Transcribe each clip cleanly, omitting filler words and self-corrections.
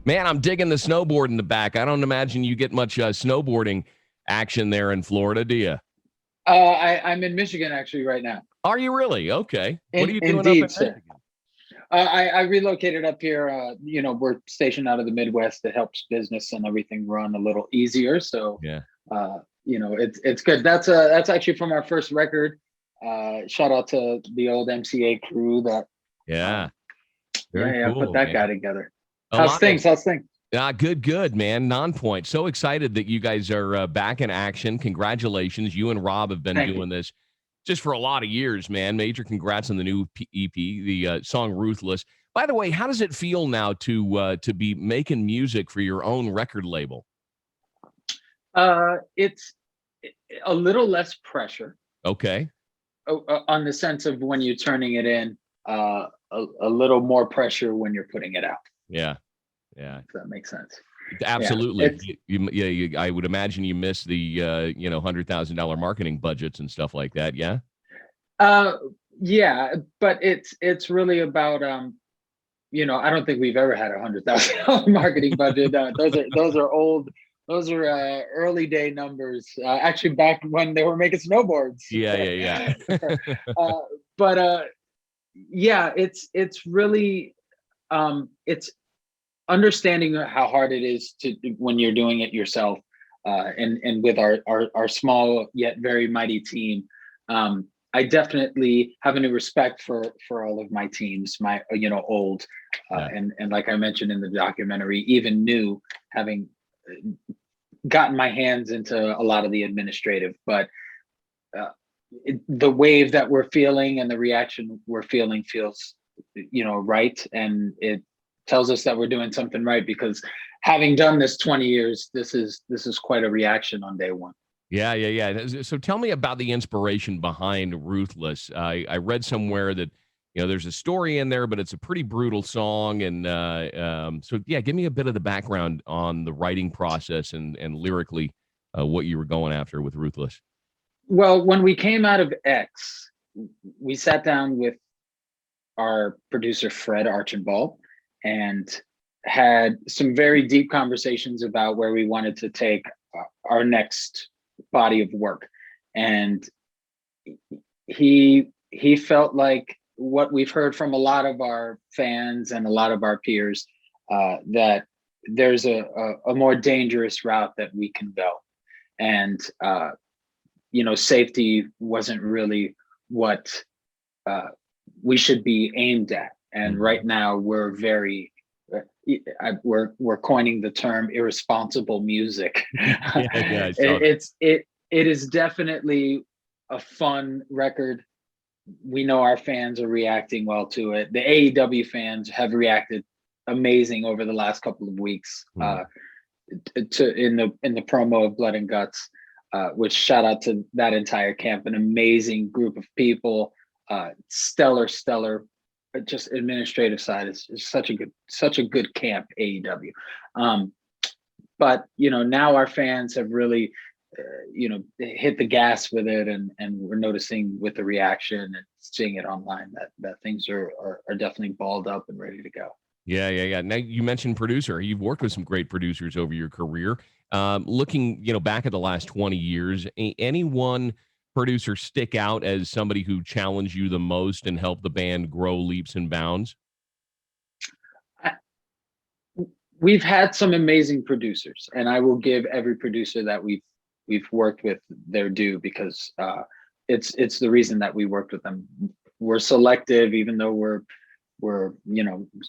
Man, I'm digging the snowboard in the back. I don't imagine you get much snowboarding action there in Florida, do you? I'm in Michigan actually right now. Are you really? Okay. What are you doing up in Indeed, sir. Michigan? I relocated up here. We're stationed out of the Midwest. It helps business and everything run a little easier. So, Yeah. it's good. That's actually from our first record. Shout out to the old MCA crew that. Yeah. Um, Very put cool, that man. guy together. How's Elias. things? How's things? Good, man. Nonpoint. So excited that you guys are back in action. Congratulations. You and Rob have been Thank you. doing this just for a lot of years, man. Major congrats on the new EP, the song "Ruthless." By the way, how does it feel now to be making music for your own record label? It's a little less pressure. Okay. On the sense of when you're turning it in, a little more pressure when you're putting it out. Yeah. Yeah. If that makes sense. Absolutely. I would imagine you miss the $100,000 marketing budgets and stuff like that. Yeah. Yeah, but it's really about I don't think we've ever had $100,000 marketing budget. Those are old. Those are early day numbers. Actually, back when they were making snowboards. Yeah. But it's really it's understanding how hard it is to when you're doing it yourself, and with our small yet very mighty team. I definitely have a new respect for all of my teams, my old, and like I mentioned in the documentary, even new, having gotten my hands into a lot of the administrative, but the wave that we're feeling and the reaction we're feeling feels right, and it tells us that we're doing something right, because having done this 20 years, this is quite a reaction on day one. Yeah. So tell me about the inspiration behind Ruthless. I read somewhere that there's a story in there, but it's a pretty brutal song. And so give me a bit of the background on the writing process and lyrically what you were going after with Ruthless. Well, when we came out of X, we sat down with our producer Fred Archambault and had some very deep conversations about where we wanted to take our next body of work. And he felt like what we've heard from a lot of our fans and a lot of our peers, that there's a more dangerous route that we can go. And safety wasn't really what we should be aimed at. And right now we're very we're coining the term irresponsible music. It is definitely a fun record. We know our fans are reacting well to it. The AEW fans have reacted amazing over the last couple of weeks in the promo of Blood and Guts, which shout out to that entire camp, an amazing group of people, stellar, just administrative side is such a good camp, AEW. But now our fans have really hit the gas with it, and we're noticing with the reaction and seeing it online that things are definitely balled up and ready to go. Yeah. Now you mentioned producer. You've worked with some great producers over your career. Looking, back at the last 20 years, any one producer stick out as somebody who challenged you the most and helped the band grow leaps and bounds? We've had some amazing producers, and I will give every producer that we've worked with their due, because it's the reason that we worked with them. We're selective, even though we're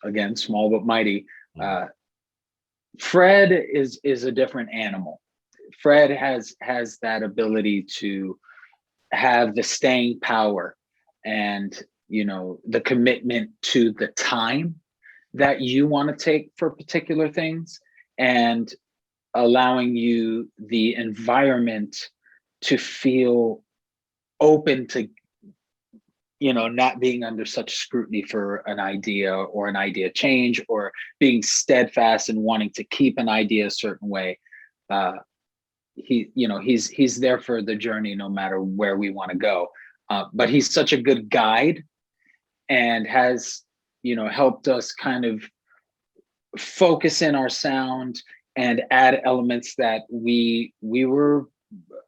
again, small but mighty. Fred is a different animal. Fred has that ability to have the staying power and the commitment to the time that you want to take for particular things, and allowing you the environment to feel open to not being under such scrutiny for an idea or an idea change, or being steadfast and wanting to keep an idea a certain way. He's there for the journey no matter where we want to go. But he's such a good guide, and has helped us kind of focus in our sound and add elements that we were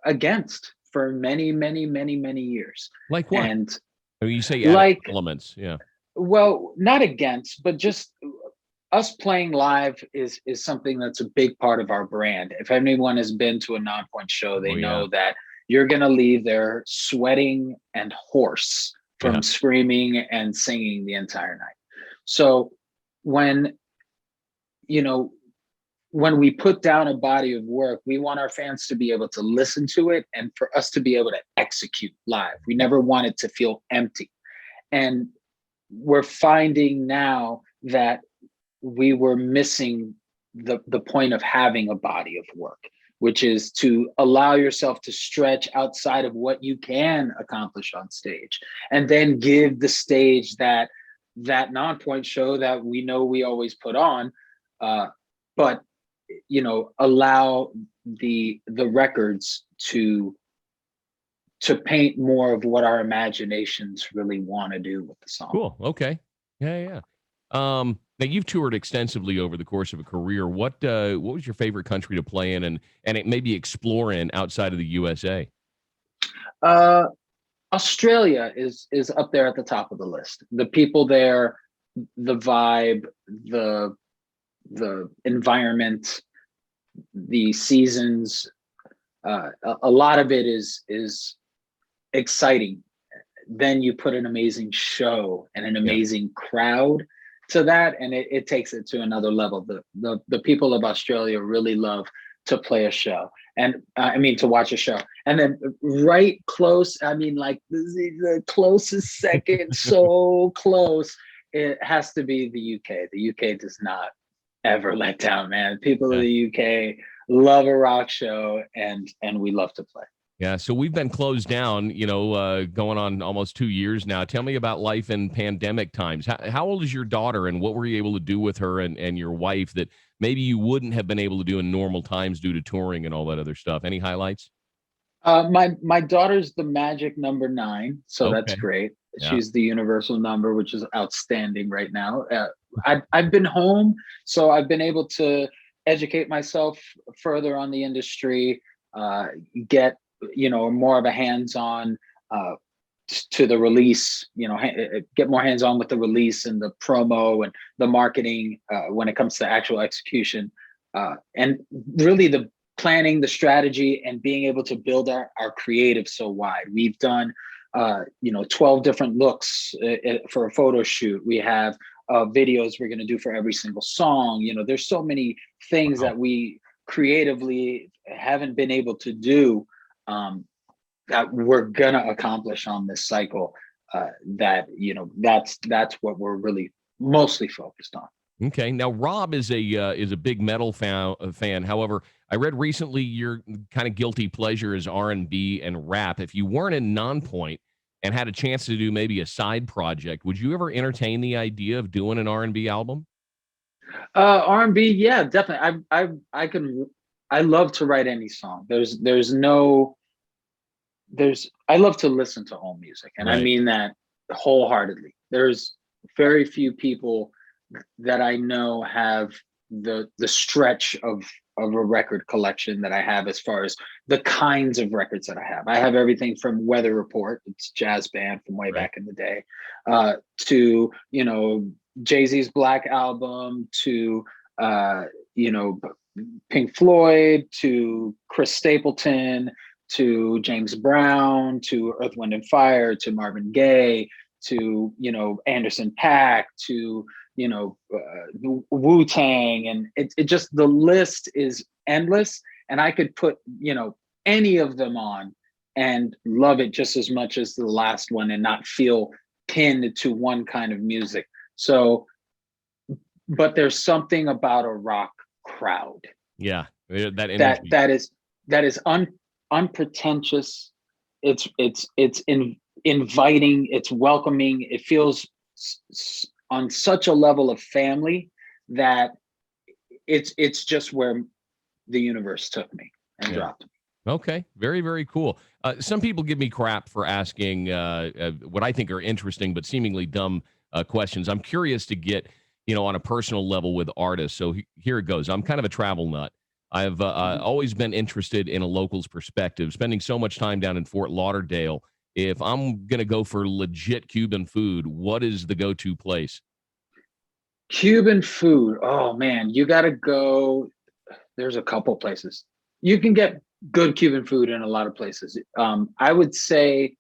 against for many, many, many, many years. Like what? And I mean, you say added like, elements. Yeah. well, not against, but just us playing live is something that's a big part of our brand. If anyone has been to a Nonpoint show, they Oh, yeah. know that you're going to leave there sweating and hoarse from Yeah. screaming and singing the entire night. So when, you know, when we put down a body of work, we want our fans to be able to listen to it and for us to be able to execute live. We never want it to feel empty. And we're finding now that we were missing the point of having a body of work, which is to allow yourself to stretch outside of what you can accomplish on stage, and then give the stage that non-point show that we know we always put on, but allow the records to paint more of what our imaginations really want to do with the song. Cool. Okay. Yeah. Now you've toured extensively over the course of a career. What was your favorite country to play in and it maybe explore in outside of the USA? Australia is up there at the top of the list. The people there, the vibe, the environment, the seasons, a lot of it is exciting. Then you put an amazing show and an amazing crowd to that, and it takes it to another level. The people of Australia really love to play a show, and to watch a show. And then right close, like the closest second, so close, it has to be the UK. The UK does not ever let down, man. People of the UK love a rock show, and we love to play. Yeah, so we've been closed down, going on almost 2 years now. Tell me about life in pandemic times. How old is your daughter, and what were you able to do with her and your wife that maybe you wouldn't have been able to do in normal times due to touring and all that other stuff? Any highlights? My daughter's the magic number 9, so that's great. Yeah. She's the universal number, which is outstanding right now. I've been home, so I've been able to educate myself further on the industry, get more of a hands-on to the release, get more hands-on with the release and the promo and the marketing when it comes to actual execution, and really the planning, the strategy, and being able to build our creative so wide. We've done 12 different looks for a photo shoot. We have videos we're going to do for every single song. There's so many things that we creatively haven't been able to do that we're gonna accomplish on this cycle. That's what we're really mostly focused on. Okay. Now, Rob is a big metal fan. However, I read recently your kind of guilty pleasure is R&B and rap. If you weren't in Nonpoint and had a chance to do maybe a side project, would you ever entertain the idea of doing an R&B album? R&B, yeah, definitely. I love to write any song. I love to listen to all music, and I mean that wholeheartedly. There's very few people that I know have the stretch of a record collection that I have, as far as the kinds of records that I have. I have everything from Weather Report, it's jazz band from way back in the day, to Jay-Z's Black Album, to Pink Floyd, to Chris Stapleton, to James Brown, to Earth, Wind and Fire, to Marvin Gaye, to Anderson .Paak, to Wu-Tang, and it just, the list is endless, and I could put any of them on and love it just as much as the last one and not feel pinned to one kind of music. So, but there's something about a rock crowd, that is unpretentious. It's inviting, it's welcoming. It feels on such a level of family that it's just where the universe took me and dropped me. Okay. Very, very cool. Some people give me crap for asking what I think are interesting but seemingly dumb questions. I'm curious to get on a personal level with artists. So here it goes. I'm kind of a travel nut. I've always been interested in a local's perspective, spending so much time down in Fort Lauderdale. If I'm going to go for legit Cuban food, what is the go-to place? Cuban food. Oh man, you got to go. There's a couple places. You can get good Cuban food in a lot of places. I would say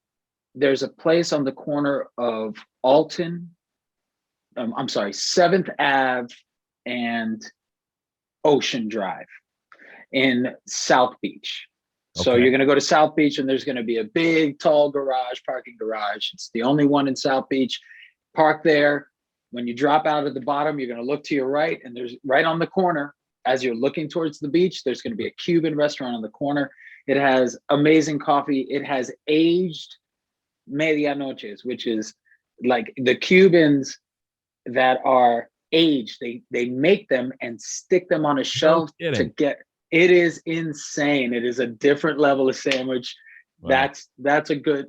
there's a place on the corner of Alton. I'm sorry, 7th Ave and Ocean Drive in South Beach. So Okay. you're going to go to South Beach and there's going to be a big, tall parking garage. It's the only one in South Beach. Park there. When you drop out at the bottom, you're going to look to your right, and there's right on the corner, as you're looking towards the beach, there's going to be a Cuban restaurant on the corner. It has amazing coffee. It has aged medianoches, which is like the Cubans that are aged. They make them and stick them on a shelf to get. It is insane. It is a different level of sandwich. Wow. That's a good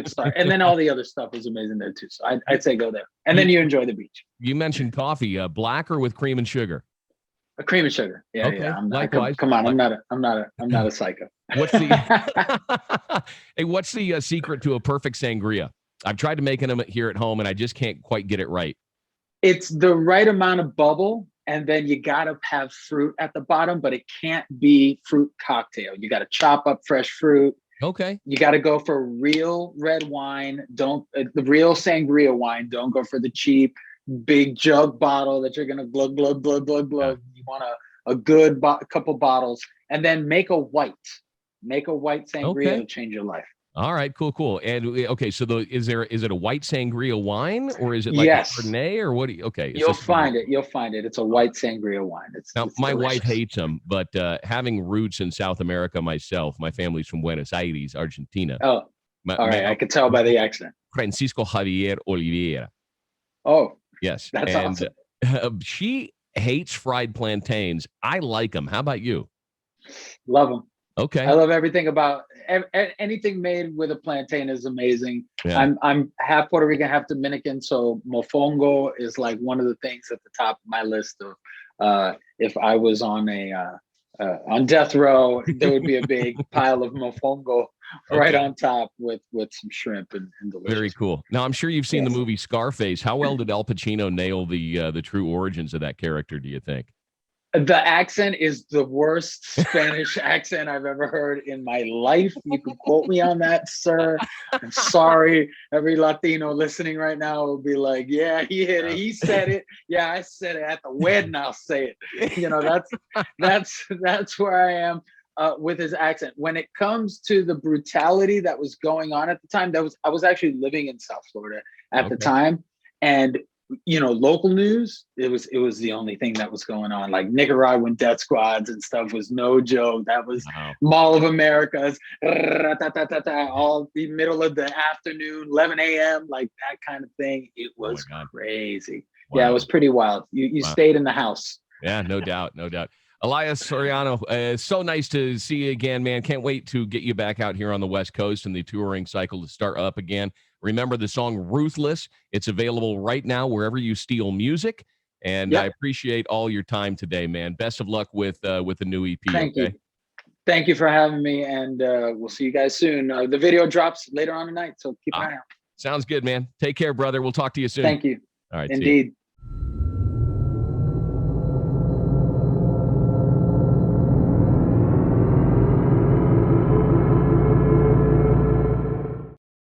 start. And then all the other stuff is amazing there too. So I'd say go there. And then you enjoy the beach. You mentioned coffee, black or with cream and sugar? A cream and sugar. Yeah, okay. Yeah. Likewise. Come on, I'm not a psycho. What's the hey, what's the secret to a perfect sangria? I've tried to make them here at home and I just can't quite get it right. It's the right amount of bubble, and then you gotta have fruit at the bottom, but it can't be fruit cocktail. You gotta chop up fresh fruit. Okay. You got to go for real red wine. Don't the real sangria wine. Don't go for the cheap big jug bottle that you're gonna glug glug glug glug glug. You want a good couple bottles, and then make a white sangria. Okay. It'll change your life. All right, cool. And okay, so is it a white sangria wine, or is it like yes. a Chardonnay, or what? Okay, You'll find it. It's a white sangria wine. It's my delicious. wife hates them, but having roots in South America myself, my family's from Buenos Aires, Argentina. Oh, all right. I could tell by the accent. Francisco Javier Oliveira. Oh, yes, that's awesome. She hates fried plantains. I like them. How about you? Love them. Okay. I love everything about anything made with a plantain is amazing. Yeah. I'm half Puerto Rican, half Dominican, so mofongo is like one of the things at the top of my list of if I was on death row, there would be a big pile of mofongo right on top with some shrimp and delicious. Very cool. Now I'm sure you've seen the movie Scarface. How well did Al Pacino nail the true origins of that character, do you think? The accent is the worst Spanish accent I've ever heard in my life. You can quote me on that, sir. I'm sorry. Every Latino listening right now will be like, yeah, he hit it. He said it. Yeah, I said it at the wedding. I'll say it. That's where I am with his accent. When it comes to the brutality that was going on at the time, I was actually living in South Florida at the time. And local news, it was the only thing that was going on. Like Nicaraguan death squads and stuff was no joke. That was Mall of Americas, all the middle of the afternoon, 11 a.m., like that kind of thing. It was crazy. Wow. Yeah, it was pretty wild. You stayed in the house. Yeah, no doubt. Elias Soriano, so nice to see you again, man. Can't wait to get you back out here on the West Coast and the touring cycle to start up again. Remember the song Ruthless. It's available right now wherever you steal music. And I appreciate all your time today, man. Best of luck with the new EP. Thank you. Thank you for having me. And we'll see you guys soon. The video drops later on tonight, so keep an eye out. Sounds good, man. Take care, brother. We'll talk to you soon. Thank you. All right. Indeed.